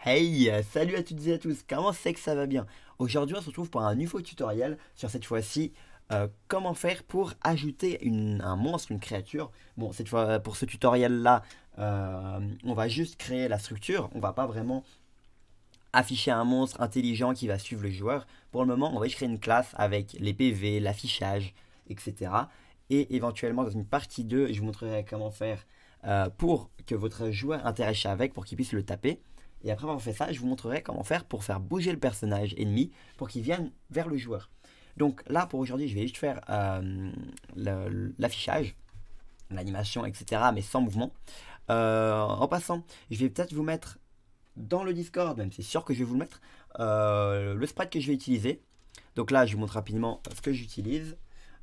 Hey, salut à toutes et à tous, comment c'est que ça va bien? Aujourd'hui on se retrouve pour un nouveau tutoriel sur cette fois-ci comment faire pour ajouter un monstre, une créature. Bon, cette fois pour ce tutoriel là on va juste créer la structure, on va pas vraiment afficher un monstre intelligent qui va suivre le joueur. Pour le moment on va juste créer une classe avec les PV, l'affichage, etc. Et éventuellement dans une partie 2 je vous montrerai comment faire pour que votre joueur interagisse avec, pour qu'il puisse le taper. Et après avoir fait ça, je vous montrerai comment faire pour faire bouger le personnage ennemi pour qu'il vienne vers le joueur. Donc là, pour aujourd'hui, je vais juste faire l'affichage, l'animation, etc. mais sans mouvement. En passant, je vais peut-être vous mettre dans le Discord, même c'est sûr que je vais vous le mettre, le sprite que je vais utiliser. Donc là, je vous montre rapidement ce que j'utilise.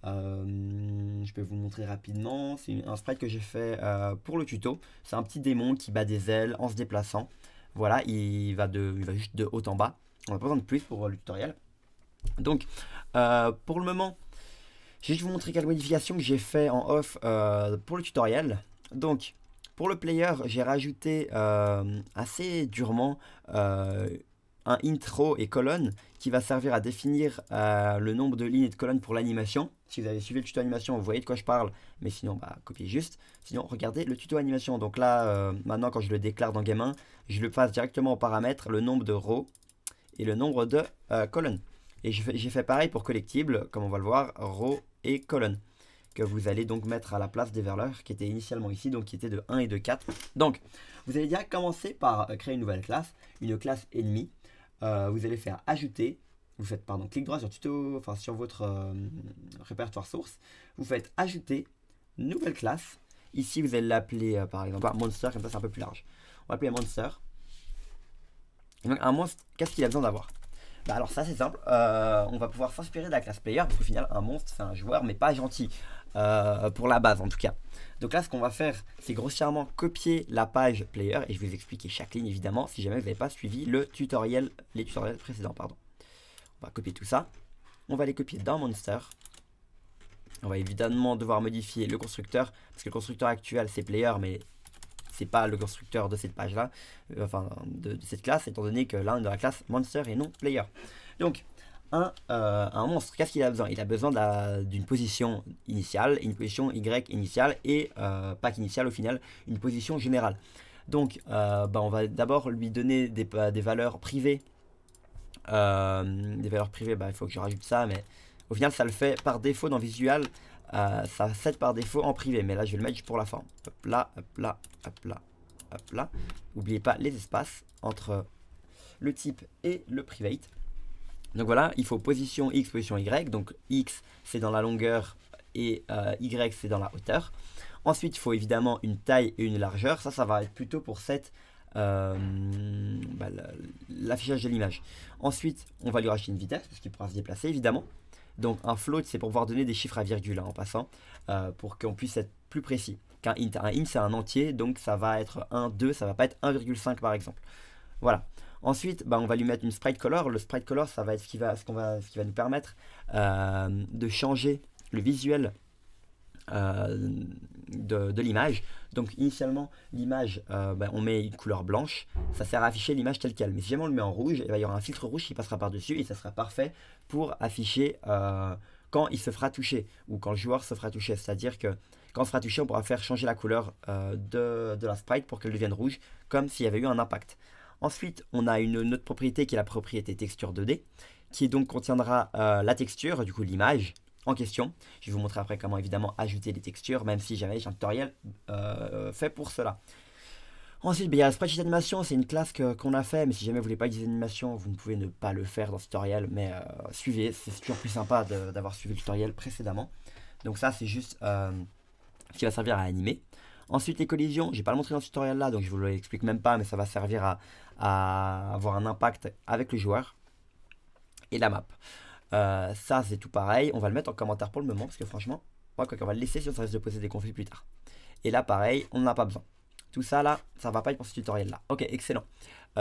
Je peux vous montrer rapidement. C'est un sprite que j'ai fait pour le tuto. C'est un petit démon qui bat des ailes en se déplaçant. Voilà, il va juste de haut en bas. On n'a pas besoin de plus pour le tutoriel. Donc, pour le moment, je vais juste vous montrer quelques modifications que j'ai fait en off pour le tutoriel. Donc, pour le player, j'ai rajouté assez durement un intro et colonne qui va servir à définir le nombre de lignes et de colonnes pour l'animation. Si vous avez suivi le tuto animation, vous voyez de quoi je parle, mais sinon, bah, copiez juste. Sinon, regardez le tuto animation. Donc là, maintenant, quand je le déclare dans Game 1, je le passe directement en paramètres, le nombre de rows et le nombre de colonnes. Et j'ai fait pareil pour collectibles, comme on va le voir, rows et colonnes, que vous allez donc mettre à la place des valeurs qui étaient initialement ici, donc qui étaient de 1 et de 4. Donc, vous allez déjà commencer par créer une nouvelle classe, une classe ennemie. Vous allez faire ajouter, vous faites clic droit sur tuto, enfin sur votre répertoire source, vous faites ajouter, nouvelle classe. Ici vous allez l'appeler par exemple monster, comme ça c'est un peu plus large. On va l'appeler monster. Et donc un monstre, qu'est-ce qu'il a besoin d'avoir? Bah alors ça c'est simple, on va pouvoir s'inspirer de la classe player, parce qu'au final un monstre c'est un joueur mais pas gentil, pour la base en tout cas. Donc là ce qu'on va faire c'est grossièrement copier la page player, et je vais vous expliquer chaque ligne évidemment si jamais vous n'avez pas suivi les tutoriels précédents. Pardon. On va copier tout ça, on va les copier dans Monster. On va évidemment devoir modifier le constructeur, parce que le constructeur actuel c'est player, mais c'est pas le constructeur de cette page là, enfin de cette classe, étant donné que là on est dans la classe monster et non player. Donc un monstre, qu'est-ce qu'il a besoin? Il a besoin d'une position initiale, une position Y initiale et pas qu'initiale au final, une position générale. Donc on va d'abord lui donner des valeurs privées. Des valeurs privées, il faut que je rajoute ça, mais au final ça le fait par défaut dans Visual. Ça set par défaut en privé, mais là je vais le mettre juste pour la forme. Hop là, hop là, hop là, hop là. N'oubliez pas les espaces entre le type et le private. Donc voilà, il faut position X, position Y. Donc X c'est dans la longueur et Y c'est dans la hauteur. Ensuite il faut évidemment une taille et une largeur. Ça va être plutôt pour cette l'affichage de l'image. Ensuite on va lui rajouter une vitesse parce qu'il pourra se déplacer évidemment. Donc un float c'est pour pouvoir donner des chiffres à virgule en passant, pour qu'on puisse être plus précis qu'un int. Un int c'est un entier, donc ça va être 1, 2, ça va pas être 1,5 par exemple. Voilà. Ensuite on va lui mettre une sprite color. Le sprite color ça va être ce qui va nous permettre de changer le visuel de l'image. Donc initialement l'image on met une couleur blanche, ça sert à afficher l'image telle quelle, mais si jamais on le met en rouge, il y aura un filtre rouge qui passera par dessus et ça sera parfait pour afficher quand il se fera toucher ou quand le joueur se fera toucher. C'est à dire que quand on se fera toucher on pourra faire changer la couleur de la sprite pour qu'elle devienne rouge, comme s'il y avait eu un impact. Ensuite on a une autre propriété qui est la propriété texture 2D, qui donc contiendra la texture, du coup l'image en question. Je vais vous montrer après comment évidemment ajouter des textures, même si j'avais un tutoriel fait pour cela. Ensuite, il y a la spreadsheet animation, c'est une classe qu'on a fait, mais si jamais vous voulez pas utiliser l'animation, vous ne pouvez ne pas le faire dans ce tutoriel, mais suivez, c'est toujours plus sympa d'avoir suivi le tutoriel précédemment. Donc ça c'est juste ce qui va servir à animer. Ensuite les collisions, j'ai pas le montré dans ce tutoriel là, donc je vous l'explique même pas, mais ça va servir à avoir un impact avec le joueur. Et la map. Ça c'est tout pareil, on va le mettre en commentaire pour le moment parce que franchement, on va le laisser sinon ça risque de poser des conflits plus tard. Et là pareil, on n'en a pas besoin. Tout ça là, ça va pas être pour ce tutoriel là. Ok, excellent.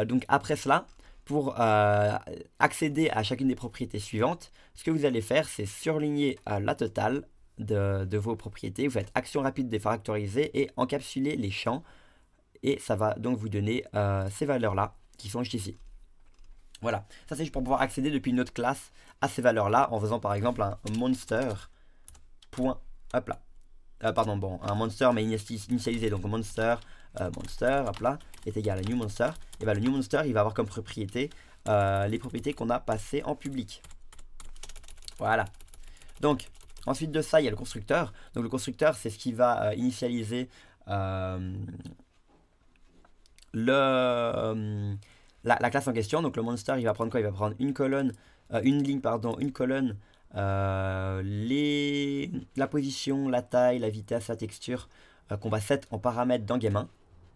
Donc après cela, pour accéder à chacune des propriétés suivantes, ce que vous allez faire c'est surligner la totale de vos propriétés. Vous faites action rapide défactoriser et encapsuler les champs. Et ça va donc vous donner ces valeurs là qui sont juste ici. Voilà, ça c'est juste pour pouvoir accéder depuis une autre classe à ces valeurs-là en faisant par exemple un monster. Hop là. Pardon, bon, un monster mais initialisé, donc monster, hop là, est égal à new monster. Et bien le new monster, il va avoir comme propriété les propriétés qu'on a passées en public. Voilà. Donc, ensuite de ça, il y a le constructeur. Donc le constructeur, c'est ce qui va initialiser la classe en question. Donc le monster, il va prendre quoi? Il va prendre une colonne, une ligne, pardon, une colonne, la position, la taille, la vitesse, la texture qu'on va set en paramètres dans Game 1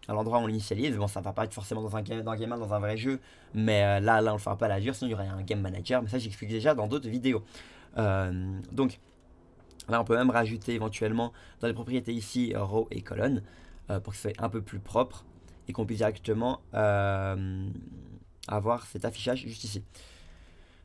à l'endroit où on l'initialise. Bon, ça va pas être forcément dans Game 1 dans un vrai jeu, mais là on le fera pas à la dure, sinon il y aurait un game manager, mais ça j'explique déjà dans d'autres vidéos. Donc là on peut même rajouter éventuellement dans les propriétés ici row et colonne pour que ce soit un peu plus propre et qu'on puisse directement avoir cet affichage juste ici.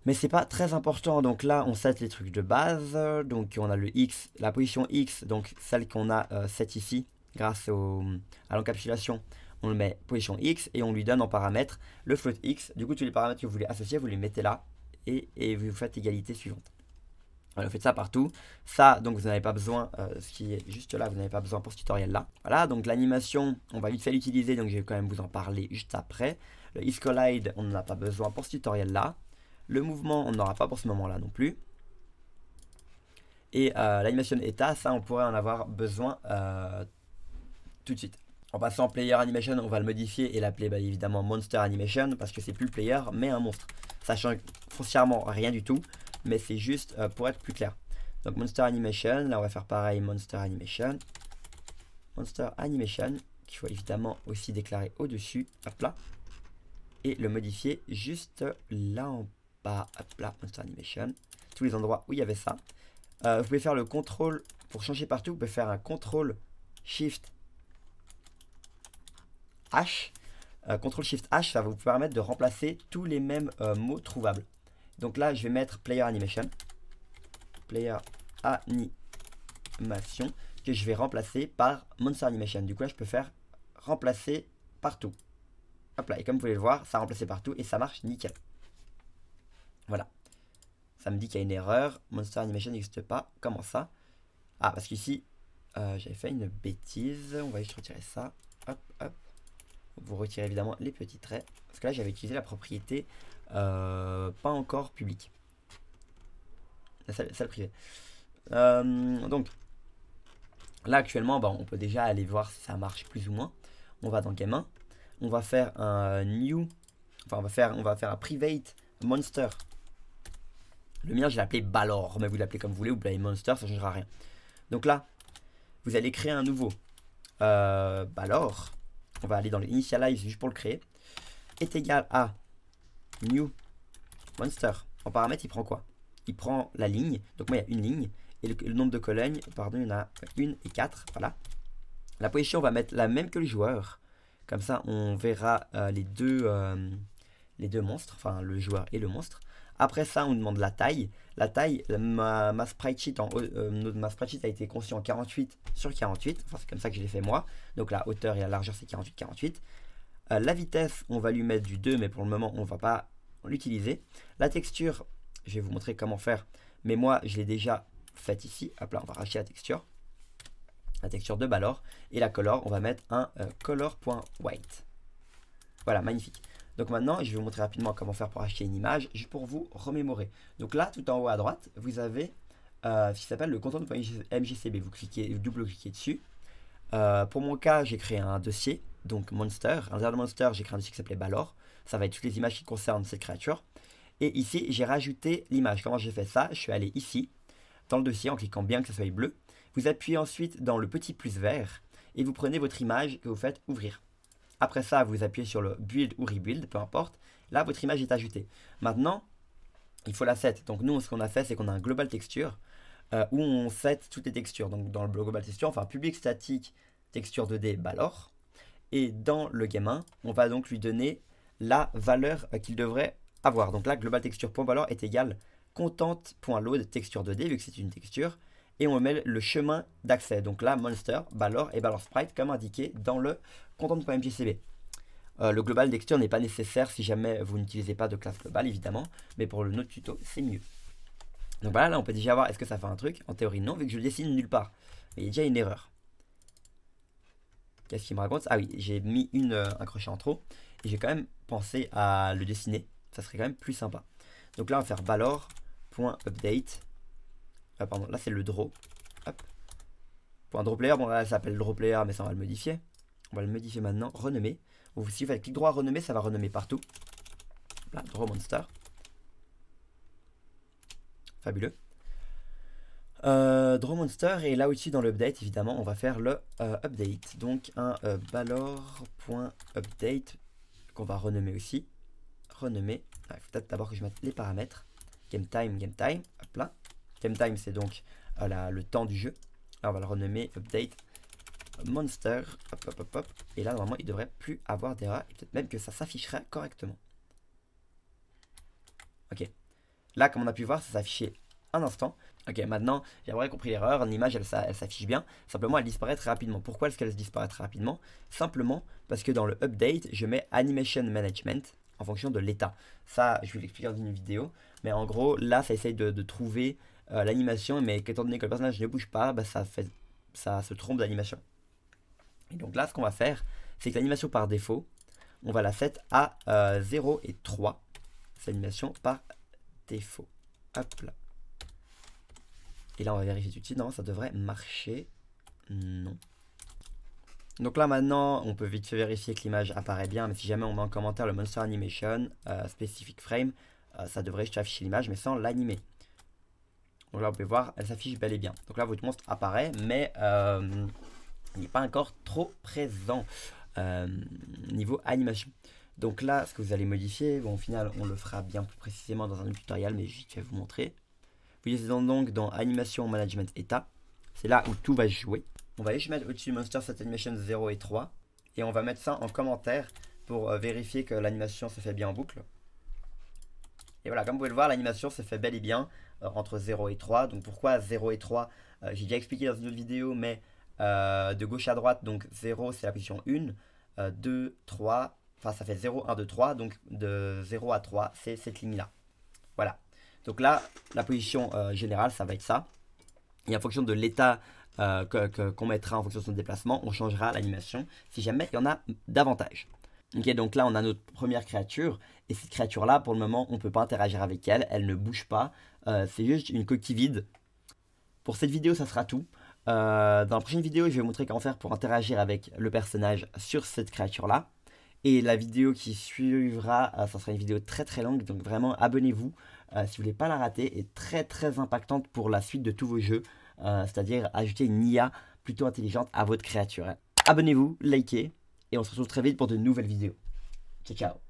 Mais c'est pas très important, donc là on set les trucs de base, donc on a le X, la position X, donc celle qu'on a set ici grâce à l'encapsulation, on le met position X et on lui donne en paramètre le float X. Du coup tous les paramètres que vous voulez associer, vous les mettez là et vous faites égalité suivante. Voilà, vous faites ça partout. Ça, donc vous n'avez pas besoin, ce qui est juste là, vous n'avez pas besoin pour ce tutoriel là. Voilà, donc l'animation, on va vite fait l'utiliser, donc je vais quand même vous en parler juste après. Le isCollide, on n'en a pas besoin pour ce tutoriel là. Le mouvement, on n'aura pas pour ce moment là non plus. Et l'animation état, ça on pourrait en avoir besoin tout de suite. En passant player animation, on va le modifier et l'appeler évidemment monster animation parce que c'est plus le player mais un monstre. Ça change foncièrement rien du tout, mais c'est juste pour être plus clair. Donc monster animation, là on va faire pareil, monster animation. Monster animation, qu'il faut évidemment aussi déclarer au-dessus, hop là. Et le modifier juste là en bas, hop là, monster animation. Tous les endroits où il y avait ça. Vous pouvez faire le contrôle, pour changer partout, vous pouvez faire un contrôle shift H. Contrôle Shift H, ça va vous permettre de remplacer tous les mêmes mots trouvables. Donc là, je vais mettre Player Animation. Player Animation, que je vais remplacer par Monster Animation. Du coup, là, je peux faire remplacer partout. Hop là, et comme vous pouvez le voir, ça a remplacé partout et ça marche nickel. Voilà. Ça me dit qu'il y a une erreur. Monster Animation n'existe pas. Comment ça? Ah, parce qu'ici, j'avais fait une bêtise. On va juste retirer ça. Hop, hop. Vous retirez évidemment les petits traits. Parce que là, j'avais utilisé la propriété pas encore publique. Celle privée. Donc, là actuellement, on peut déjà aller voir si ça marche plus ou moins. On va dans Game 1. On va faire un new. Enfin, on va faire un private monster. Le mien, je l'ai appelé Balor. Mais vous l'appelez comme vous voulez. Vous l'appelez monster, ça ne changera rien. Donc là, vous allez créer un nouveau Balor. On va aller dans le initialize juste pour le créer. Est égal à new monster. En paramètre, il prend quoi? Il prend la ligne. Donc moi, il y a une ligne. Et le nombre de colonnes, pardon, il y en a 1 et 4. Voilà. La position, on va mettre la même que le joueur. Comme ça, on verra les deux monstres. Enfin, le joueur et le monstre. Après ça, on demande la taille. La taille, ma spreadsheet ma spreadsheet a été conçue en 48 sur 48. Enfin, c'est comme ça que je l'ai fait moi. Donc la hauteur et la largeur, c'est 48. La vitesse, on va lui mettre du 2, mais pour le moment, on ne va pas l'utiliser. La texture, je vais vous montrer comment faire. Mais moi, je l'ai déjà faite ici. Hop là, on va racheter la texture. La texture de Balor. Et la color, on va mettre un color.white. Voilà, magnifique. Donc maintenant, je vais vous montrer rapidement comment faire pour acheter une image, juste pour vous remémorer. Donc là, tout en haut à droite, vous avez ce qui s'appelle le content.mjcb. Vous double-cliquez dessus. Pour mon cas, j'ai créé un dossier, donc Monster. À l'intérieur de Monster, j'ai créé un dossier qui s'appelait Balor. Ça va être toutes les images qui concernent cette créature. Et ici, j'ai rajouté l'image. Comment j'ai fait ça? Je suis allé ici, dans le dossier, en cliquant bien que ça soit bleu. Vous appuyez ensuite dans le petit plus vert et vous prenez votre image que vous faites ouvrir. Après ça, vous appuyez sur le build ou rebuild, peu importe. Là, votre image est ajoutée. Maintenant, il faut la set. Donc nous, ce qu'on a fait, c'est qu'on a un global texture où on set toutes les textures. Donc dans le global texture, enfin public statique texture 2D Balor. Et dans le game 1, on va donc lui donner la valeur qu'il devrait avoir. Donc là, global texture.balor est égal content.load texture 2D, vu que c'est une texture. Et on met le chemin d'accès. Donc là, monster, Balor et Balor sprite comme indiqué dans le content.mjcb. Le global texture n'est pas nécessaire si jamais vous n'utilisez pas de classe globale, évidemment. Mais pour le node tuto, c'est mieux. Donc voilà, là on peut déjà voir, est-ce que ça fait un truc? En théorie non, vu que je le dessine nulle part. Mais il y a déjà une erreur. Qu'est-ce qu'il me raconte? Ah oui, j'ai mis un crochet en trop. Et j'ai quand même pensé à le dessiner. Ça serait quand même plus sympa. Donc là on va faire valor.update. Ah pardon, là c'est le draw. Hop. Point drawPlayer, bon là ça s'appelle drawPlayer, mais ça on va le modifier. On va le modifier maintenant, renommer. Si vous faites clic droit renommer, ça va renommer partout. Là, drawMonster. Fabuleux. drawMonster, et là aussi dans l'update, évidemment, on va faire le update. Donc un valor.update qu'on va renommer aussi. Renommer. Il faut peut-être d'abord que je mette les paramètres. GameTime. Hop là. GameTime, c'est donc le temps du jeu. Là, on va le renommer update monster. Hop. Et là, normalement, il devrait plus avoir d'erreur. Et peut-être même que ça s'afficherait correctement. Ok. Là, comme on a pu voir, ça s'affichait un instant. Ok, maintenant, j'ai vraiment compris l'erreur. L'image, elle s'affiche bien. Simplement, elle disparaît très rapidement. Pourquoi est-ce qu'elle disparaît très rapidement? Simplement parce que dans le update, je mets animation management en fonction de l'état. Ça, je vais l'expliquer dans une vidéo. Mais en gros, là, ça essaye de trouver l'animation. Mais étant donné que le personnage ne bouge pas, bah, ça se trompe d'animation. Et donc là, ce qu'on va faire, c'est que l'animation par défaut, on va la set à 0 et 3. C'est l'animation par défaut. Hop là. Et là, on va vérifier tout de suite. Non, ça devrait marcher. Non. Donc là, maintenant, on peut vite fait vérifier que l'image apparaît bien. Mais si jamais on met en commentaire le Monster Animation, Specific Frame, ça devrait juste afficher l'image, mais sans l'animer. Donc là, vous pouvez voir, elle s'affiche bel et bien. Donc là, votre monstre apparaît, mais il n'est pas encore trop présent niveau animation. Donc là, ce que vous allez modifier, bon, au final, on le fera bien plus précisément dans un autre tutoriel, mais je vais vous montrer. Vous êtes donc dans Animation Management État. C'est là où tout va se jouer. On va juste mettre au-dessus Monster Set Animation 0 et 3. Et on va mettre ça en commentaire pour vérifier que l'animation se fait bien en boucle. Et voilà, comme vous pouvez le voir, l'animation se fait bel et bien entre 0 et 3. Donc pourquoi 0 et 3? J'ai déjà expliqué dans une autre vidéo, mais de gauche à droite, donc 0 c'est la position 1, 2, 3, enfin ça fait 0, 1, 2, 3, donc de 0 à 3, c'est cette ligne-là. Voilà. Donc là, la position générale, ça va être ça. Et en fonction de l'état qu'on mettra en fonction de son déplacement, on changera l'animation si jamais il y en a davantage. Ok, donc là, on a notre première créature. Et cette créature-là, pour le moment, on ne peut pas interagir avec elle. Elle ne bouge pas. C'est juste une coquille vide. Pour cette vidéo, ça sera tout. Dans la prochaine vidéo, je vais vous montrer comment faire pour interagir avec le personnage sur cette créature-là. Et la vidéo qui suivra, ça sera une vidéo très très longue, donc vraiment abonnez-vous si vous voulez pas la rater, et très très impactante pour la suite de tous vos jeux, c'est-à-dire ajouter une IA plutôt intelligente à votre créature. Abonnez-vous, likez, et on se retrouve très vite pour de nouvelles vidéos. Ciao ciao.